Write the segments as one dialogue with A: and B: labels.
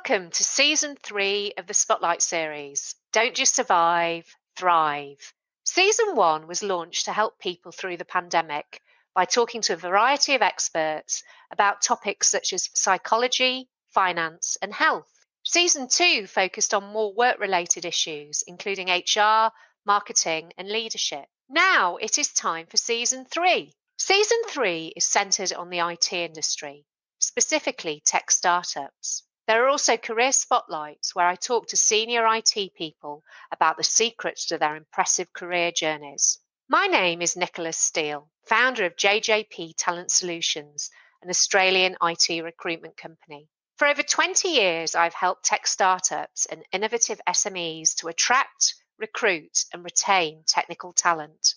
A: Welcome to Season 3 of the Spotlight series, Don't Just Survive, Thrive. Season 1 was launched to help people through the pandemic by talking to a variety of experts about topics such as psychology, finance, and health. Season 2 focused on more work-related issues, including HR, marketing, and leadership. Now it is time for Season 3. Season 3 is centred on the IT industry, specifically tech startups. There are also career spotlights where I talk to senior IT people about the secrets to their impressive career journeys. My name is Nicola Steele, founder of JJP Talent Solutions, an Australian IT recruitment company. For over 20 years, I've helped tech startups and innovative SMEs to attract, recruit, and retain technical talent.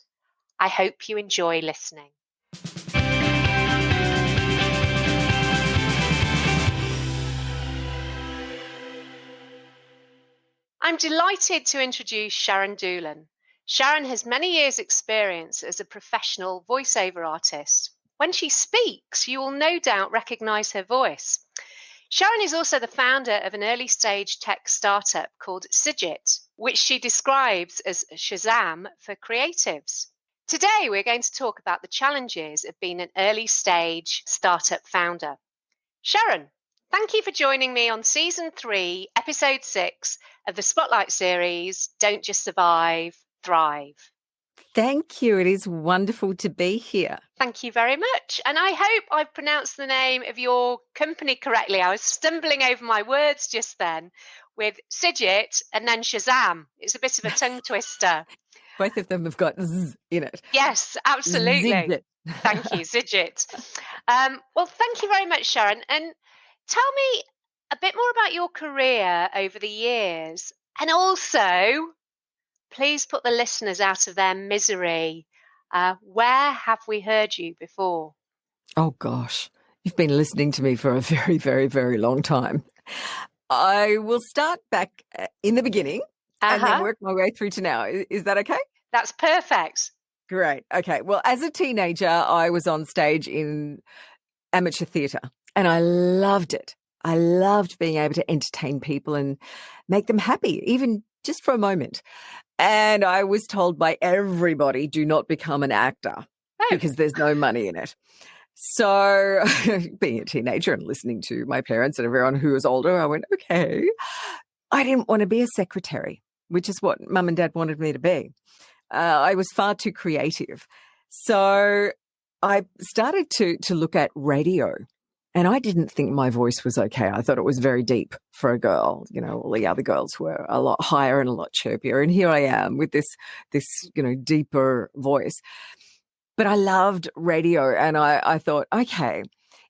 A: I hope you enjoy listening. I'm delighted to introduce Sharyn Doolan. Sharyn has many years' experience as a professional voiceover artist. When she speaks, you will no doubt recognise her voice. Sharyn is also the founder of an early-stage tech startup called Zijit, which she describes as Shazam for creatives. Today, we're going to talk about the challenges of being an early-stage startup founder. Sharyn, thank you for joining me on Season 3, Episode 6 of the Spotlight series, Don't Just Survive, Thrive.
B: Thank you. It is wonderful to be here.
A: Thank you very much. And I hope I've pronounced the name of your company correctly. I was stumbling over my words just then with Zijit and then Shazam. It's a bit of a tongue twister.
B: Both of them have got Z in it.
A: Yes, absolutely.
B: Zijit.
A: Thank you, Zijit. Well, thank you very much, Sharyn. And tell me a bit more about your career over the years. And also, please put the listeners out of their misery. Where have we heard you before?
B: Oh, gosh. You've been listening to me for a very, very, very long time. I will start back in the beginning and then work my way through to now. Is that okay?
A: That's perfect.
B: Great. Okay. Well, as a teenager, I was on stage in amateur theatre and I loved it. I loved being able to entertain people and make them happy, even just for a moment. And I was told by everybody, do not become an actor because there's no money in it. So being a teenager and listening to my parents and everyone who was older, I went, okay. I didn't want to be a secretary, which is what mum and dad wanted me to be. I was far too creative. So I started to look at radio. And I didn't think my voice was okay. I thought it was very deep for a girl. You know, all the other girls were a lot higher and a lot chirpier. And here I am with this, deeper voice. But I loved radio. And I thought, okay,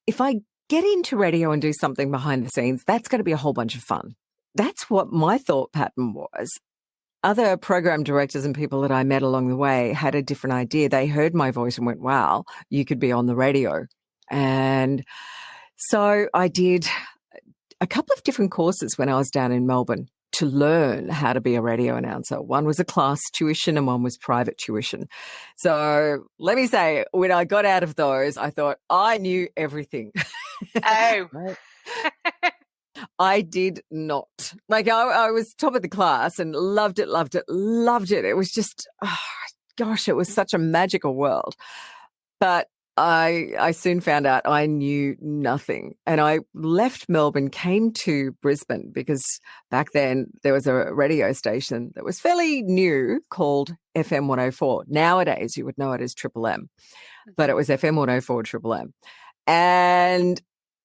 B: if I get into radio and do something behind the scenes, that's going to be a whole bunch of fun. That's what my thought pattern was. Other program directors and people that I met along the way had a different idea. They heard my voice and went, wow, you could be on the radio. And so I did a couple of different courses when I was down in Melbourne to learn how to be a radio announcer. One was a class tuition and one was private tuition. So let me say, when I got out of those, I thought I knew everything.
A: Oh.
B: I did not. Like I was top of the class and loved it. It was just, it was such a magical world. But I soon found out I knew nothing. And I left Melbourne, came to Brisbane because back then there was a radio station that was fairly new called FM 104. Nowadays you would know it as Triple M, but it was FM 104 Triple M. And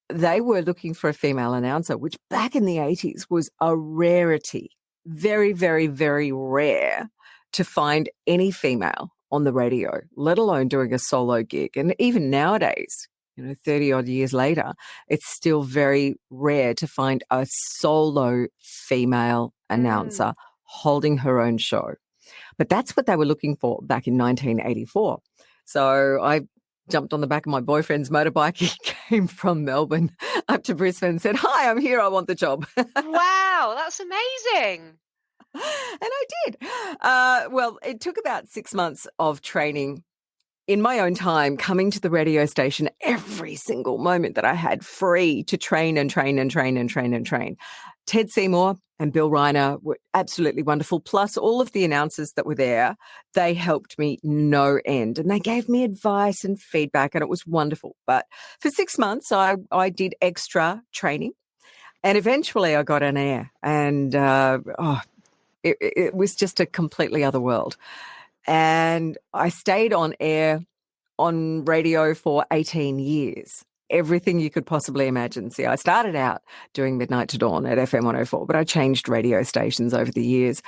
B: they were looking for a female announcer, which back in the 80s was a rarity. Very, very, very rare to find any female on the radio, let alone doing a solo gig. And even nowadays, 30 odd years later, it's still very rare to find a solo female announcer holding her own show. But that's what they were looking for back in 1984. So I jumped on the back of my boyfriend's motorbike. He came from Melbourne up to Brisbane and said, hi, I'm here. I want the job.
A: Wow, that's amazing.
B: And I did. Well, it took about 6 months of training in my own time, coming to the radio station every single moment that I had free to train and train and train and train and train. Ted Seymour and Bill Reiner were absolutely wonderful. Plus all of the announcers that were there, they helped me no end. And they gave me advice and feedback, and it was wonderful. But for 6 months, I did extra training. And eventually I got on air. And it was just a completely other world. And I stayed on air on radio for 18 years. Everything you could possibly imagine. See, I started out doing Midnight to Dawn at FM 104, but I changed radio stations over the years.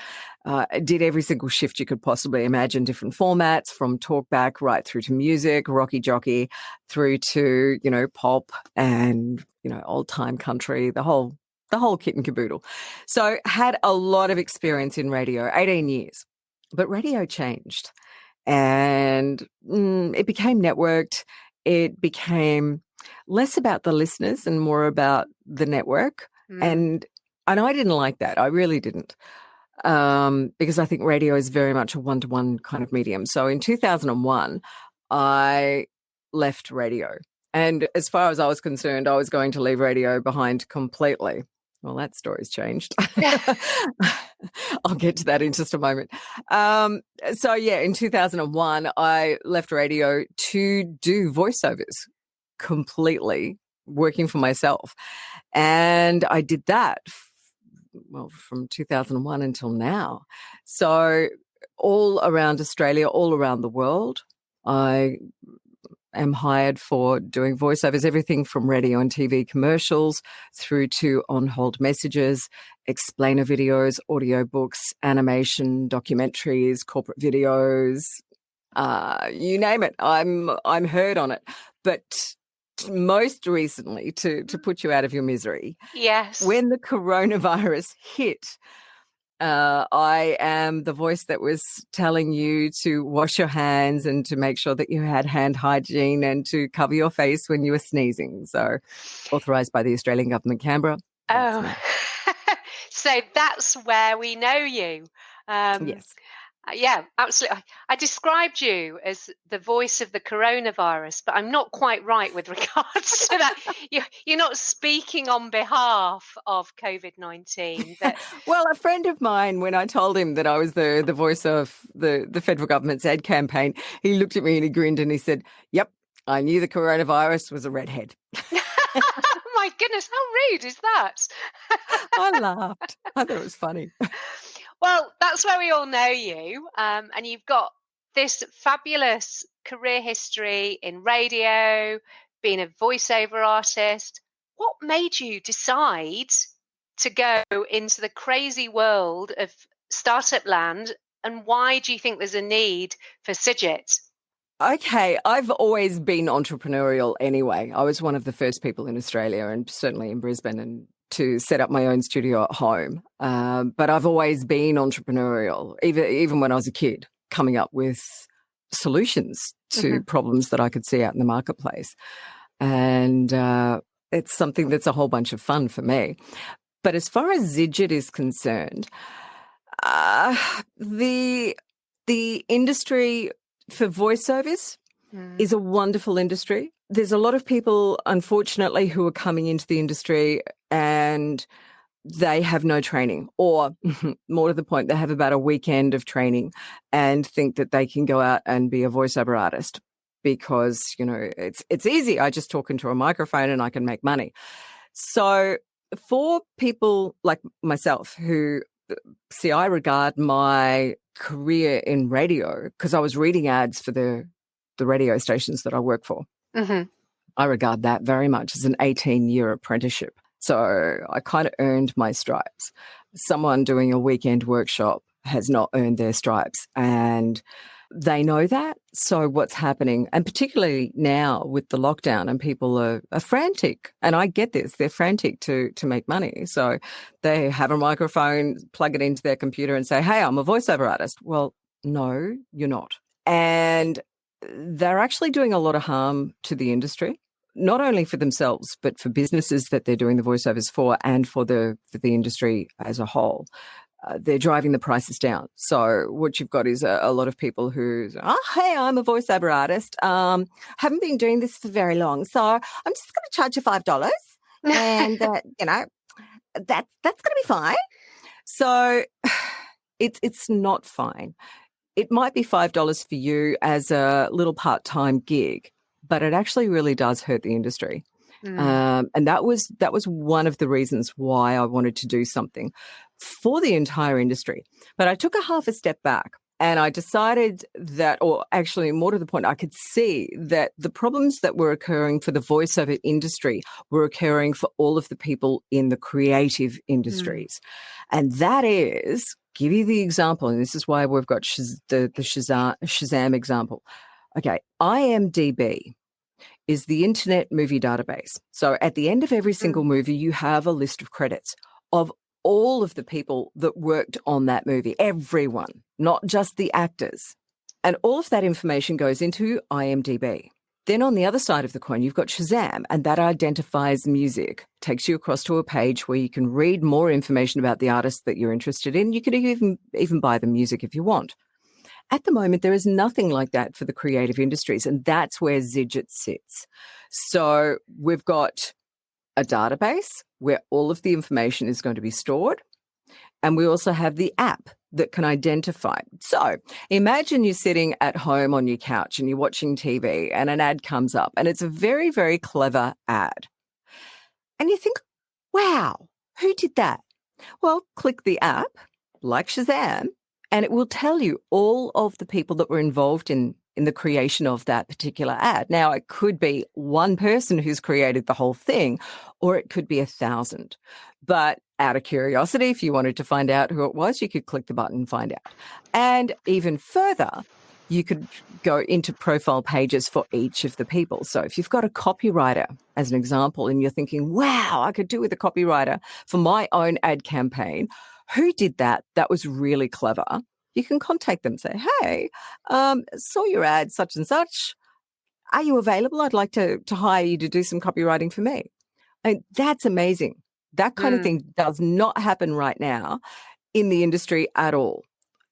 B: I did every single shift you could possibly imagine, different formats, from talkback right through to music, rocky jockey, through to, pop and, old time country, the whole kit and caboodle. So had a lot of experience in radio, 18 years. But radio changed, and it became networked. It became less about the listeners and more about the network. And I didn't like that. I really didn't, because I think radio is very much a one-to-one kind of medium. So in 2001, I left radio. And as far as I was concerned, I was going to leave radio behind completely. Well, that story's changed. I'll get to that in just a moment. In 2001, I left radio to do voiceovers completely, working for myself. And I did that, from 2001 until now. So all around Australia, all around the world, I am hired for doing voiceovers, everything from radio and TV commercials through to on-hold messages, explainer videos, audiobooks, animation, documentaries, corporate videos, you name it. I'm heard on it. But most recently, to put you out of your misery,
A: yes,
B: when the coronavirus hit, I am the voice that was telling you to wash your hands and to make sure that you had hand hygiene and to cover your face when you were sneezing. So, authorised by the Australian Government Canberra.
A: So that's where we know you.
B: Yes.
A: Yeah, absolutely. I described you as the voice of the coronavirus, but I'm not quite right with regards to that. You're not speaking on behalf of COVID-19.
B: Well, a friend of mine, when I told him that I was the voice of the federal government's ad campaign, he looked at me and he grinned and he said, "Yep, I knew the coronavirus was a redhead."
A: Oh my goodness, how rude is that?
B: I laughed. I thought it was funny.
A: Well, that's where we all know you. And you've got this fabulous career history in radio, being a voiceover artist. What made you decide to go into the crazy world of startup land? And why do you think there's a need for Zijit?
B: Okay, I've always been entrepreneurial anyway. I was one of the first people in Australia and certainly in Brisbane and to set up my own studio at home. But I've always been entrepreneurial, even when I was a kid, coming up with solutions to problems that I could see out in the marketplace. And it's something that's a whole bunch of fun for me. But as far as Zijit is concerned, the industry for voiceovers is a wonderful industry. There's a lot of people, unfortunately, who are coming into the industry and they have no training, or more to the point, they have about a weekend of training and think that they can go out and be a voiceover artist because, it's easy. I just talk into a microphone and I can make money. So for people like myself who, see, I regard my career in radio, because I was reading ads for the radio stations that I work for. I regard that very much as an 18-year apprenticeship. So I kind of earned my stripes. Someone doing a weekend workshop has not earned their stripes, and they know that. So what's happening, and particularly now with the lockdown, and people are frantic, and I get this, they're frantic to make money. So they have a microphone, plug it into their computer and say, "Hey, I'm a voiceover artist." Well, no, you're not. And they're actually doing a lot of harm to the industry, not only for themselves, but for businesses that they're doing the voiceovers for and for the industry as a whole. they're driving the prices down. So what you've got is a lot of people who, hey, I'm a voiceover artist. Haven't been doing this for very long, so I'm just going to charge you $5, and that's going to be fine. So it's not fine. It might be $5 for you as a little part-time gig, but it actually really does hurt the industry. And that was one of the reasons why I wanted to do something for the entire industry. But I took a half a step back and I decided that, or actually more to the point, I could see that the problems that were occurring for the voiceover industry were occurring for all of the people in the creative industries. And that is, give you the example, and this is why we've got the Shazam example. Okay, IMDb is the Internet Movie Database. So at the end of every single movie, you have a list of credits of all of the people that worked on that movie, everyone, not just the actors. And all of that information goes into IMDb. Then on the other side of the coin, you've got Shazam, and that identifies music, takes you across to a page where you can read more information about the artist that you're interested in. You can even buy the music if you want. At the moment, there is nothing like that for the creative industries, and that's where Zijit sits. So we've got a database where all of the information is going to be stored, and we also have the app that can identify. So imagine you're sitting at home on your couch and you're watching TV and an ad comes up, and it's a very, very clever ad. And you think, wow, who did that? Well, click the app, like Shazam, and it will tell you all of the people that were involved in the creation of that particular ad. Now, it could be one person who's created the whole thing, or it could be 1,000. But out of curiosity, if you wanted to find out who it was, you could click the button and find out. And even further, you could go into profile pages for each of the people. So if you've got a copywriter, as an example, and you're thinking, wow, I could do with a copywriter for my own ad campaign, who did that? That was really clever. You can contact them and say, hey, saw your ad, such and such. Are you available? I'd like to hire you to do some copywriting for me. And that's amazing. That kind of thing does not happen right now in the industry at all.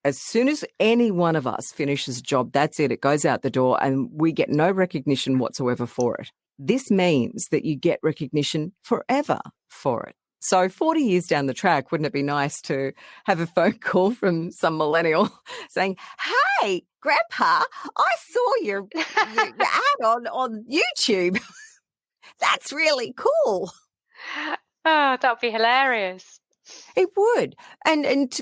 B: As soon as any one of us finishes a job, that's it. It goes out the door and we get no recognition whatsoever for it. This means that you get recognition forever for it. So 40 years down the track, wouldn't it be nice to have a phone call from some millennial saying, hey, Grandpa, I saw your ad on YouTube. That's really cool.
A: Oh, that would be hilarious.
B: It would. And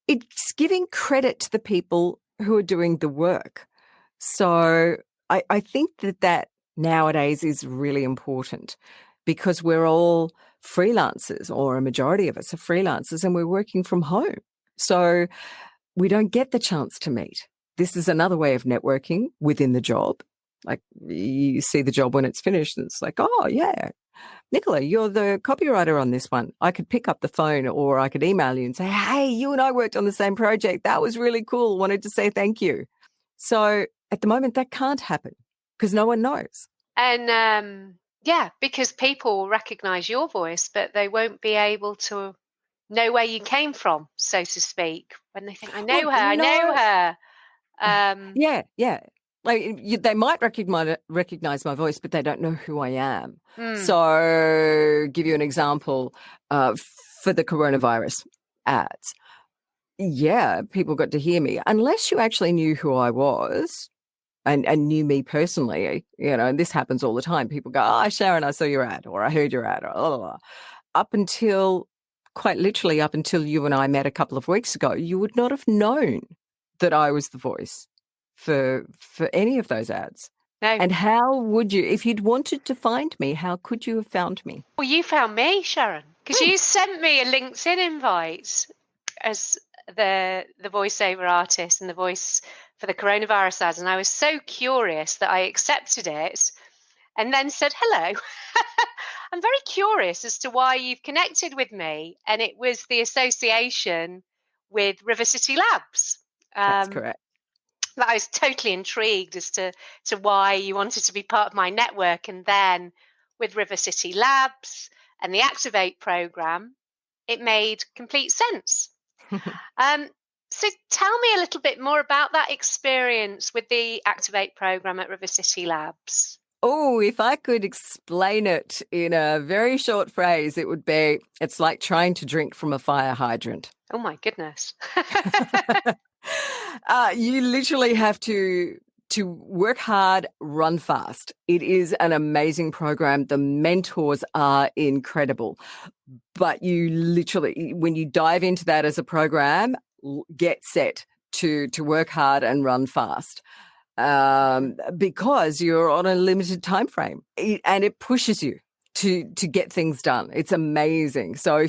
B: it's giving credit to the people who are doing the work. So I think that nowadays is really important because we're all freelancers, or a majority of us are freelancers, and we're working from home. So we don't get the chance to meet. This is another way of networking within the job. Like you see the job when it's finished and it's like, oh, yeah, Nicola, you're the copywriter on this one. I could pick up the phone or I could email you and say, hey, you and I worked on the same project. That was really cool. Wanted to say thank you. So at the moment, that can't happen because no one knows.
A: And yeah, because people will recognize your voice, but they won't be able to know where you came from, so to speak, when they think, I know her.
B: Yeah. Like they might recognize my voice, but they don't know who I am. So give you an example for the coronavirus ads. Yeah, people got to hear me. Unless you actually knew who I was and knew me personally, and this happens all the time. People go, oh, Sharyn, I saw your ad, or I heard your ad, or blah, blah, blah. Quite literally up until you and I met a couple of weeks ago, you would not have known that I was the voice for any of those ads.
A: No.
B: And how would you, if you'd wanted to find me, how could you have found me?
A: Well, you found me, Sharyn, because you sent me a LinkedIn invite as the voiceover artist and the voice for the coronavirus ads, and I was so curious that I accepted it and then said hello. I'm very curious as to why you've connected with me, and it was the association with River City Labs.
B: That's correct.
A: That I was totally intrigued as to why you wanted to be part of my network, and then with River City Labs and the Activate program, it made complete sense. So tell me a little bit more about that experience with the Activate program at River City Labs.
B: Oh, if I could explain it in a very short phrase, it would be, it's like trying to drink from a fire hydrant.
A: Oh my goodness.
B: You literally have to work hard, run fast. It is an amazing program. The mentors are incredible. But you literally, when you dive into that as a program, get set to work hard and run fast. Because you're on a limited time frame, and it pushes you to get things done. It's amazing. So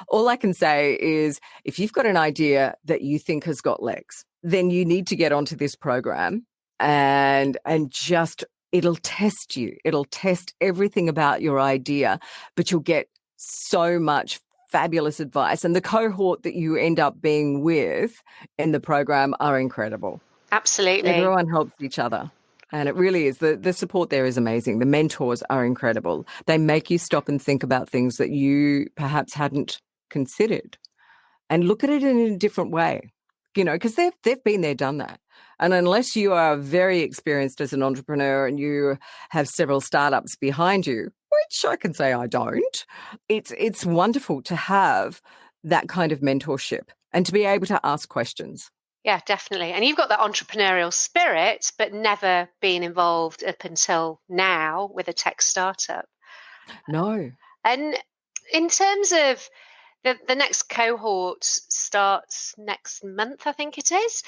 B: all I can say is, if you've got an idea that you think has got legs, then you need to get onto this program, and just, it'll test you. It'll test everything about your idea, but you'll get so much fabulous advice. And the cohort that you end up being with in the program are incredible.
A: Absolutely.
B: Everyone helps each other. And it really is. The support there is amazing. The mentors are incredible. They make you stop and think about things that you perhaps hadn't considered, and look at it in a different way, because they've been there, done that. And unless you are very experienced as an entrepreneur and you have several startups behind you, which I can say I don't, it's wonderful to have that kind of mentorship and to be able to ask questions.
A: Yeah, definitely. And you've got that entrepreneurial spirit, but never been involved up until now with a tech startup.
B: No.
A: And in terms of the next cohort starts next month, I think it is.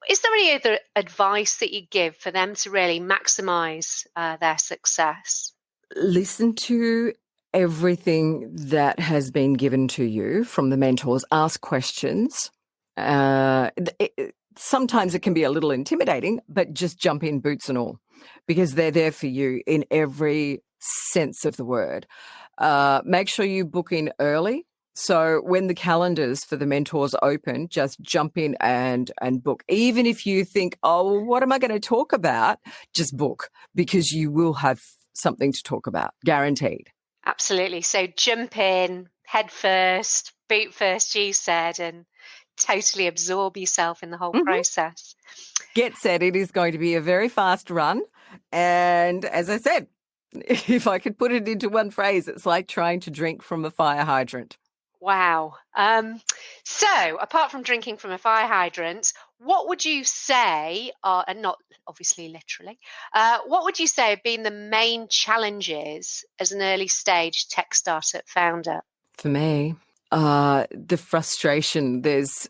A: Is there any other advice that you give for them to really maximize their success?
B: Listen to everything that has been given to you from the mentors. Ask questions. Sometimes it can be a little intimidating, but just jump in, boots and all, because they're there for you in every sense of the word. Make sure you book in early. So when the calendars for the mentors open, just jump in and book. Even if you think, oh, what am I going to talk about? Just book, because you will have something to talk about, guaranteed.
A: Absolutely. So jump in, head first, boot first, you said, and totally absorb yourself in the whole process.
B: Get set. It is going to be a very fast run. And as I said, if I could put it into one phrase, it's like trying to drink from a fire hydrant.
A: Wow. So apart from drinking from a fire hydrant, what would you say are, and not obviously literally, what would you say have been the main challenges as an early stage tech startup founder?
B: For me, the frustration there's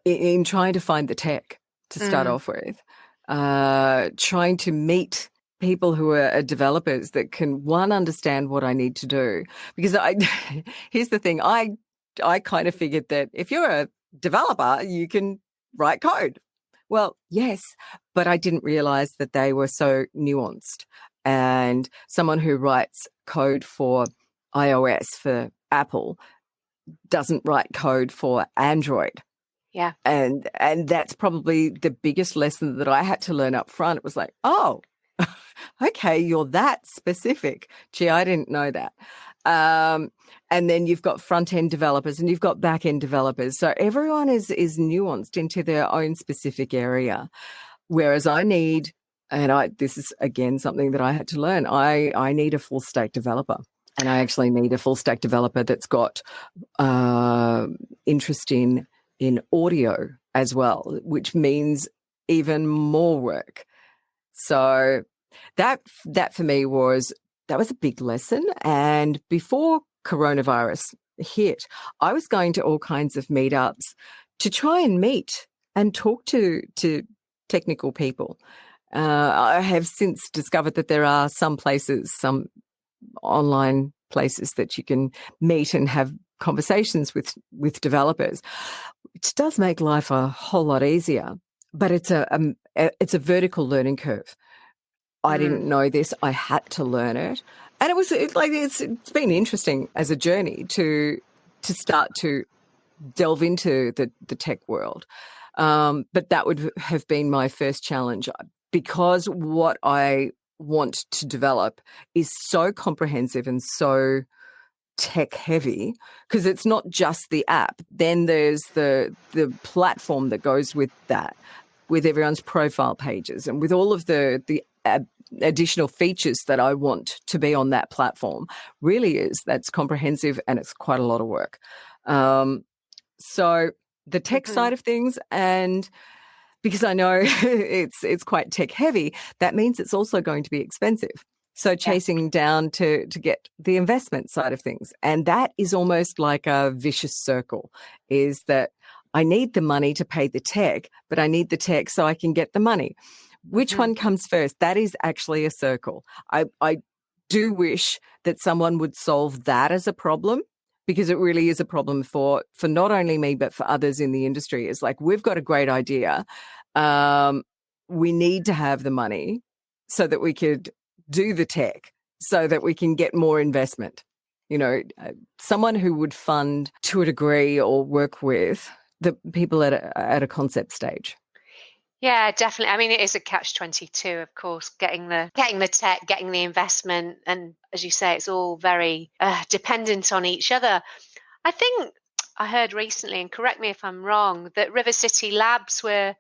B: in trying to find the tech to start off with, trying to meet people who are developers that can, one, understand what I need to do. Because here's the thing, I kind of figured that if you're a developer, you can write code. Well, yes, but I didn't realize that they were so nuanced. And someone who writes code for iOS, for Apple, doesn't write code for Android.
A: Yeah.
B: And that's probably the biggest lesson that I had to learn up front. It was like, oh, okay, you're that specific. Gee, I didn't know that. And then you've got front-end developers and you've got back-end developers. So everyone is nuanced into their own specific area. Whereas I need, this is again something that I had to learn, I need a full-stack developer. And I actually need a full-stack developer that's got interest in audio as well, which means even more work. So that for me was a big lesson. And before coronavirus hit, I was going to all kinds of meetups to try and meet and talk to technical people. I have since discovered that there are some places, some online places that you can meet and have conversations with developers, which does make life a whole lot easier. But it's a vertical learning curve. I didn't know this. I had to learn it. And it's been interesting as a journey to start to delve into the tech world. But that would have been my first challenge, because what I want to develop is so comprehensive and so tech heavy, because it's not just the app. Then there's the platform that goes with that, with everyone's profile pages and with all of the additional features that I want to be on that platform. Really that's comprehensive, and it's quite a lot of work. So the tech side of things, and because I know it's quite tech heavy, that means it's also going to be expensive. So chasing down to get the investment side of things. And that is almost like a vicious circle, is that I need the money to pay the tech, but I need the tech so I can get the money. Which one comes first? That is actually a circle. I do wish that someone would solve that as a problem, because it really is a problem for not only me, but for others in the industry. It's like, we've got a great idea. We need to have the money so that we could do the tech, so that we can get more investment. You know, someone who would fund to a degree or work with the people at a concept stage.
A: Yeah, definitely. I mean, it is a catch-22, of course, getting the tech, getting the investment. And as you say, it's all very dependent on each other. I think I heard recently, and correct me if I'm wrong, that River City Labs were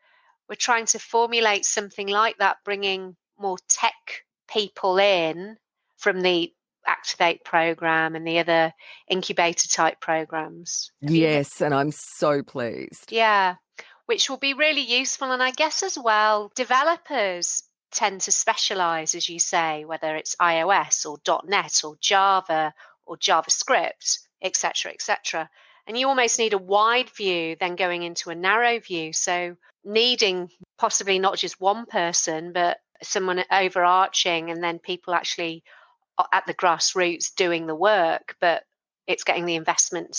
A: trying to formulate something like that, bringing more tech people in from the Activate program and the other incubator type programs.
B: Yes, and I'm so pleased.
A: Yeah, which will be really useful. And I guess as well, developers tend to specialize, as you say, whether it's iOS or .NET or Java or JavaScript, etc., etc. And you almost need a wide view then going into a narrow view. So needing possibly not just one person, but someone overarching, and then people actually at the grassroots doing the work, but it's getting the investment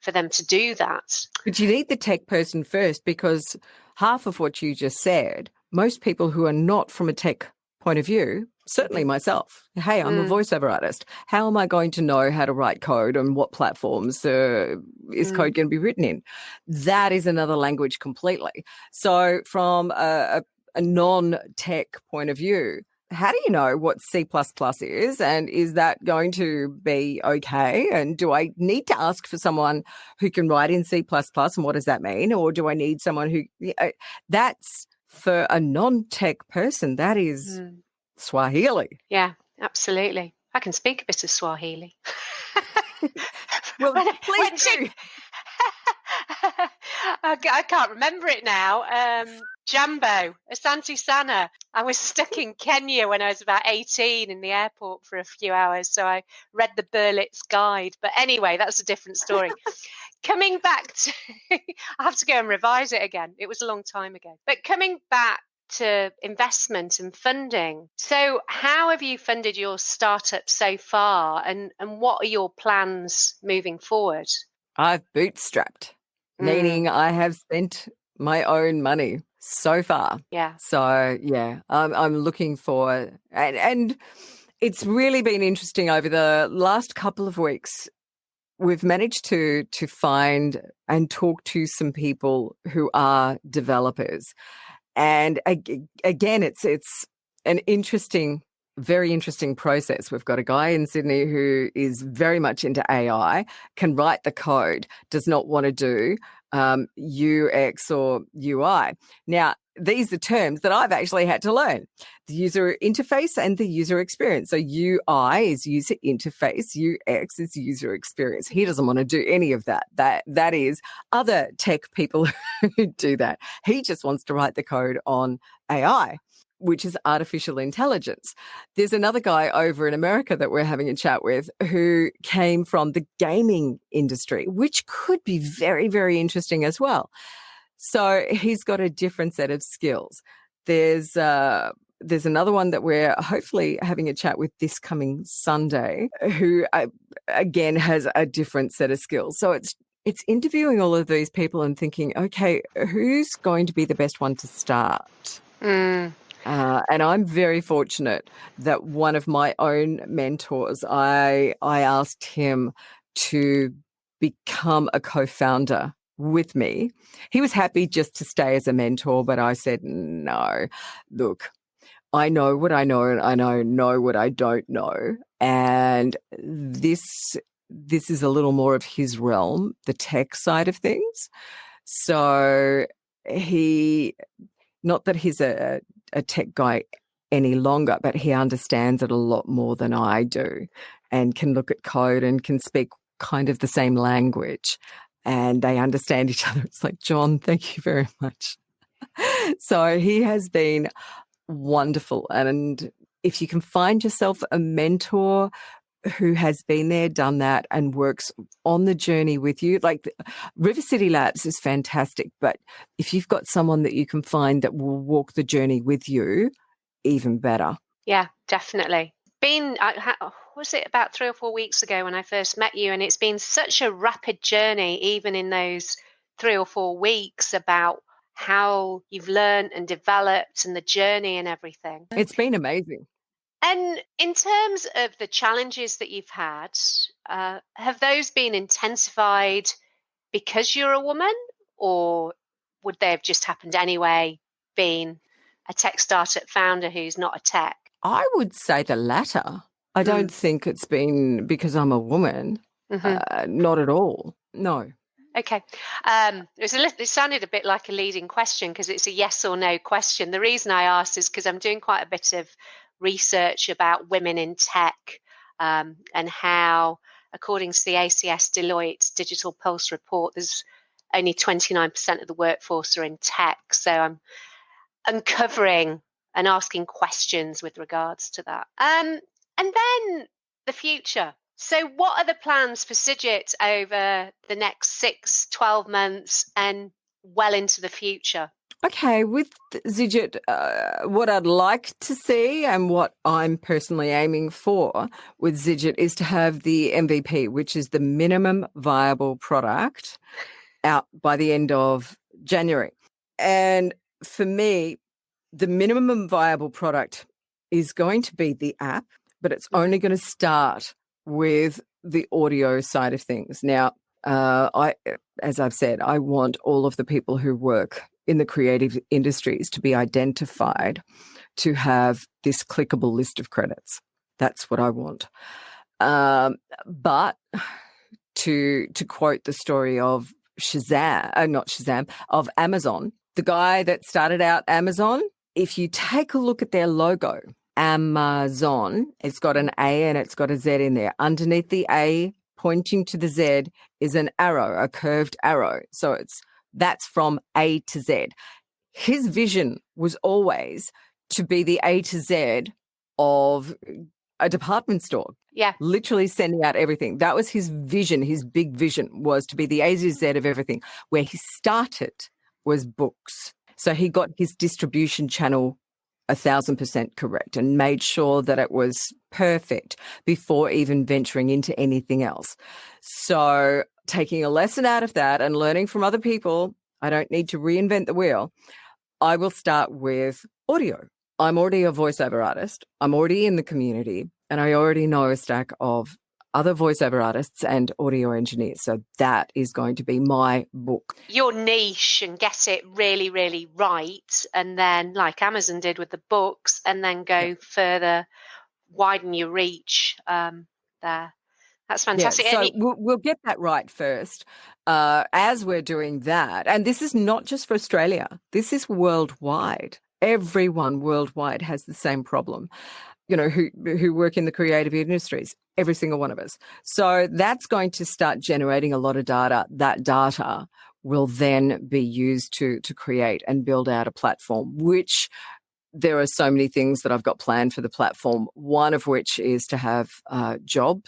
A: for them to do that.
B: But you need the tech person first, because half of what you just said, most people who are not from a tech point of view, certainly myself, hey, I'm a voiceover artist. How am I going to know how to write code and what platforms is code going to be written in? That is another language completely. So from a non-tech point of view, how do you know what C++ is, and is that going to be okay? And do I need to ask for someone who can write in C++, and what does that mean? Or do I need someone who that's for a non-tech person, that is Swahili.
A: Yeah, absolutely. I can speak a bit of Swahili.
B: Well, please do.
A: I can't remember it now. Jambo, Asante Sana. I was stuck in Kenya when I was about 18 in the airport for a few hours, so I read the Berlitz Guide. But anyway, that's a different story. Coming back to, I have to go and revise it again. It was a long time ago. But coming back to investment and funding. So how have you funded your startup so far, and what are your plans moving forward?
B: I've bootstrapped, meaning I have spent my own money so far.
A: Yeah.
B: So, yeah, I'm looking for, and it's really been interesting over the last couple of weeks. We've managed to find and talk to some people who are developers. And again, it's an interesting, very interesting process. We've got a guy in Sydney who is very much into AI, can write the code, does not want to do UX or UI. Now, these are terms that I've actually had to learn. The user interface and the user experience. So UI is user interface, UX is user experience. He doesn't want to do any of that. That is other tech people who do that. He just wants to write the code on AI, which is artificial intelligence. There's another guy over in America that we're having a chat with who came from the gaming industry, which could be very, very interesting as well. So he's got a different set of skills. There's another one that we're hopefully having a chat with this coming Sunday who, again, has a different set of skills. So it's interviewing all of these people and thinking, okay, who's going to be the best one to start? And I'm very fortunate that one of my own mentors, I asked him to become a co-founder with me. He was happy just to stay as a mentor, but I said, no, look, I know what I know and I know what I don't know. And this this is a little more of his realm, the tech side of things. So not that he's a tech guy any longer, but he understands it a lot more than I do and can look at code and can speak kind of the same language, and they understand each other. It's like, John, thank you very much. So he has been wonderful. And if you can find yourself a mentor who has been there, done that, and works on the journey with you, like River City Labs is fantastic, but if you've got someone that you can find that will walk the journey with you, even better.
A: Yeah, definitely. Was it about 3 or 4 weeks ago when I first met you, and it's been such a rapid journey, even in those 3 or 4 weeks, about how you've learned and developed and the journey and everything.
B: It's been amazing.
A: And in terms of the challenges that you've had, have those been intensified because you're a woman, or would they have just happened anyway, being a tech startup founder who's not a tech?
B: I would say the latter. I don't think it's been because I'm a woman. Not at all. No.
A: Okay. It sounded a bit like a leading question because it's a yes or no question. The reason I asked is because I'm doing quite a bit of research about women in tech, and how, according to the ACS Deloitte Digital Pulse report, there's only 29% of the workforce are in tech. So I'm uncovering and asking questions with regards to that. And then the future. So what are the plans for Zijit over the next 6-12 months and well into the future?
B: Okay, with Zijit, what I'd like to see and what I'm personally aiming for with Zijit is to have the MVP, which is the minimum viable product, out by the end of January. And for me, the minimum viable product is going to be the app, but it's only going to start with the audio side of things. Now, as I've said, I want all of the people who work in the creative industries to be identified, to have this clickable list of credits. That's what I want. But to quote the story of of Amazon, the guy that started out Amazon, if you take a look at their logo, Amazon, it's got an A and it's got a Z in there. Underneath the A, pointing to the Z, is an arrow, a curved arrow. So that's from A to Z. His vision was always to be the A to Z of a department store.
A: Yeah.
B: Literally sending out everything. That was his vision. His big vision was to be the A to Z of everything. Where he started was books. So he got his distribution channel 1,000% correct and made sure that it was perfect before even venturing into anything else. So taking a lesson out of that and learning from other people, I don't need to reinvent the wheel. I will start with audio. I'm already a voiceover artist. I'm already in the community, and I already know a stack of other voiceover artists and audio engineers. So that is going to be my book.
A: Your niche, and get it really, really right. And then, like Amazon did with the books, and then go further, widen your reach there. That's fantastic.
B: Yeah, so we'll get that right first as we're doing that. And this is not just for Australia. This is worldwide. Everyone worldwide has the same problem, who work in the creative industries, every single one of us. So that's going to start generating a lot of data. That data will then be used to create and build out a platform, which there are so many things that I've got planned for the platform, one of which is to have a job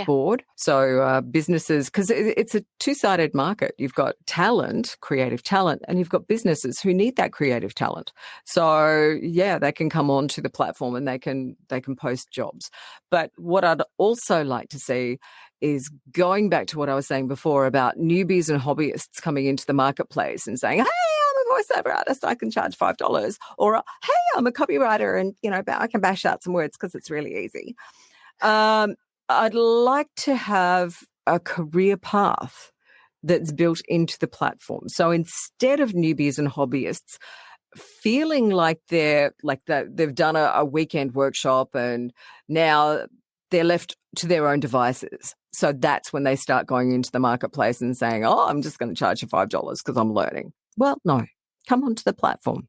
B: board. So businesses, because it's a two-sided market. You've got talent, creative talent, and you've got businesses who need that creative talent. So they can come onto the platform and they can post jobs. But what I'd also like to see is going back to what I was saying before about newbies and hobbyists coming into the marketplace and saying, hey, I'm a voiceover artist, I can charge $5. Or, hey, I'm a copywriter and, I can bash out some words because it's really easy. I'd like to have a career path that's built into the platform. So instead of newbies and hobbyists feeling like they've done a weekend workshop and now they're left to their own devices. So that's when they start going into the marketplace and saying, oh, I'm just going to charge you $5 because I'm learning. Well, no, come onto the platform.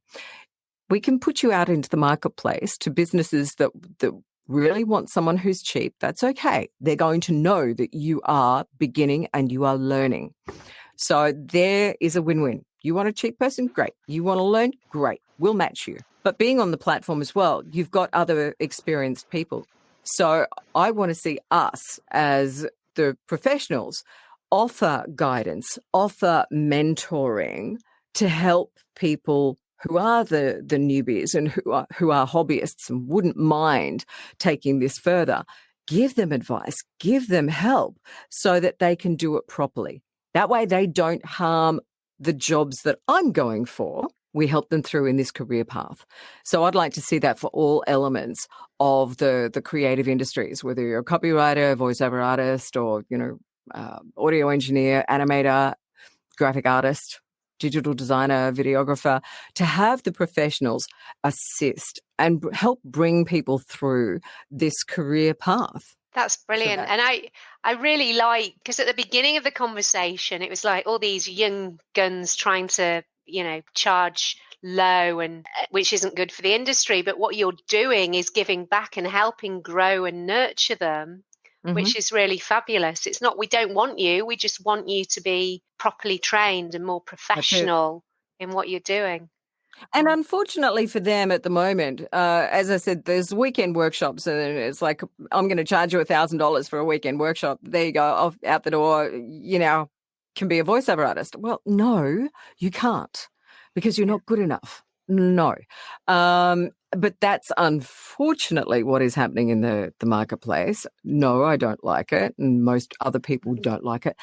B: We can put you out into the marketplace to businesses that really want someone who's cheap. That's okay. They're going to know that you are beginning and you are learning. So there is a win-win. You want a cheap person? Great. You want to learn? Great. We'll match you. But being on the platform as well, you've got other experienced people. So I want to see us as the professionals offer guidance, offer mentoring to help people who are the newbies and who are hobbyists and wouldn't mind taking this further. Give them advice, give them help so that they can do it properly. That way they don't harm the jobs that I'm going for. We help them through in this career path. So I'd like to see that for all elements of the creative industries, whether you're a copywriter, voiceover artist, or, audio engineer, animator, graphic artist, digital designer, videographer, to have the professionals assist and help bring people through this career path.
A: That's brilliant. And I really like, because at the beginning of the conversation, it was like all these young guns trying to, charge low, and which isn't good for the industry. But what you're doing is giving back and helping grow and nurture them, which is really fabulous. It's not, we don't want you, we just want you to be properly trained and more professional in what you're doing.
B: And unfortunately for them at the moment, as I said, there's weekend workshops, and it's like, I'm going to charge you $1,000 for a weekend workshop. There you go, off out the door, can be a voiceover artist. Well, no, you can't, because you're not good enough. No. But that's unfortunately what is happening in the marketplace. No, I don't like it, and most other people don't like it.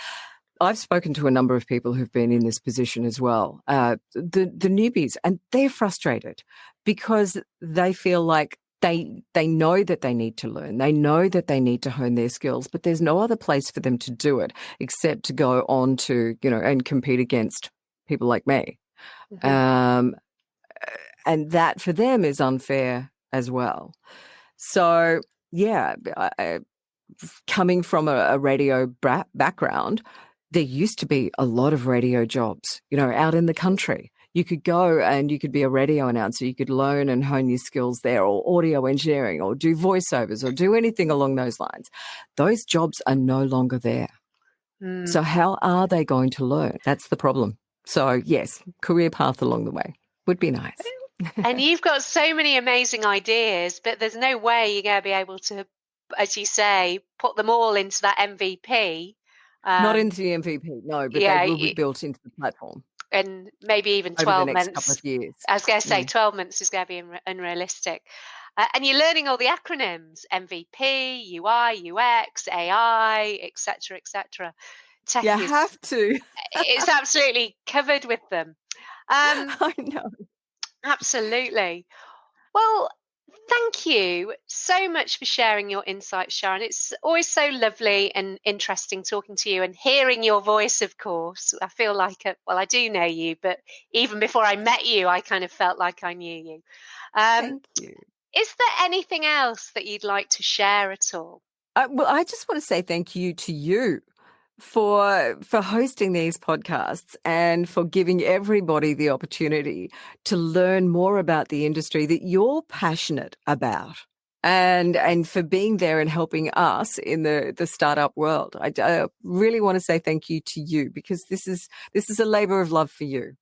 B: I've spoken to a number of people who've been in this position as well, the newbies, and they're frustrated because they feel like they know that they need to learn. They know that they need to hone their skills, but there's no other place for them to do it except to go on to, and compete against people like me. And that for them is unfair as well. So, coming from a radio background, there used to be a lot of radio jobs, out in the country. You could go and you could be a radio announcer. You could learn and hone your skills there, or audio engineering, or do voiceovers, or do anything along those lines. Those jobs are no longer there. So how are they going to learn? That's the problem. So yes, career path along the way would be nice.
A: And you've got so many amazing ideas, but there's no way you're going to be able to, as you say, put them all into that MVP.
B: Not into the MVP, no, but they will be built into the platform.
A: And maybe even 12 months.
B: Couple of years.
A: I was going to say 12 months is going to be unrealistic. And you're learning all the acronyms: MVP, UI, UX, AI, etc., etc.
B: You have to.
A: It's absolutely covered with them.
B: I know.
A: Absolutely. Well, thank you so much for sharing your insights, Sharyn. It's always so lovely and interesting talking to you and hearing your voice, of course. I feel like, I do know you, but even before I met you, I kind of felt like I knew you.
B: Thank you.
A: Is there anything else that you'd like to share at all?
B: Well, I just want to say thank you to you for hosting these podcasts and for giving everybody the opportunity to learn more about the industry that you're passionate about, and for being there and helping us in the startup world. I really want to say thank you to you, because this is a labor of love for you.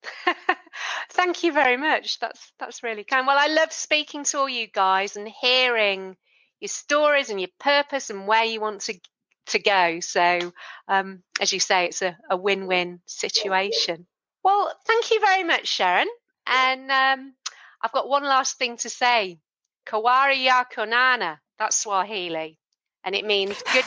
A: Thank you very much. That's really kind. Well, I love speaking to all you guys and hearing your stories and your purpose and where you want to go. So, as you say, it's a win-win situation. Well, thank you very much, Sharyn. And I've got one last thing to say. Kawari ya konana. That's Swahili. And it means good.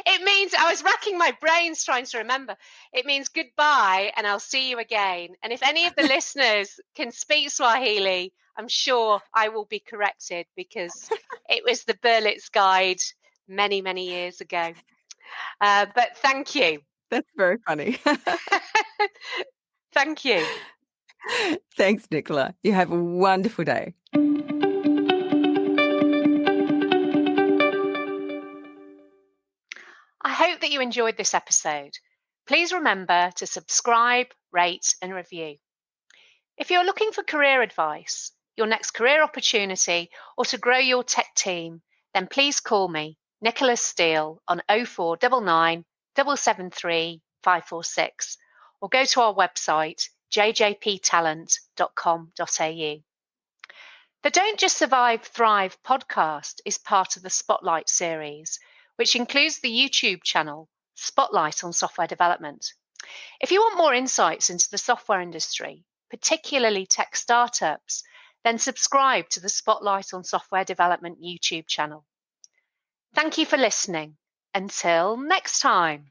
A: It means, I was racking my brains trying to remember. It means goodbye and I'll see you again. And if any of the listeners can speak Swahili, I'm sure I will be corrected, because it was the Berlitz Guide many, many years ago. But thank you.
B: That's very funny.
A: Thank you.
B: Thanks, Nicola. You have a wonderful day.
A: hope that you enjoyed this episode. Please remember to subscribe, rate, and review. If you're looking for career advice, your next career opportunity, or to grow your tech team, then please call me, Nicola Steele, on 0499 773 546, or go to our website, jjptalent.com.au. The Don't Just Survive, Thrive podcast is part of the Spotlight series, which includes the YouTube channel Spotlight on Software Development. If you want more insights into the software industry, particularly tech startups, then subscribe to the Spotlight on Software Development YouTube channel. Thank you for listening. Until next time.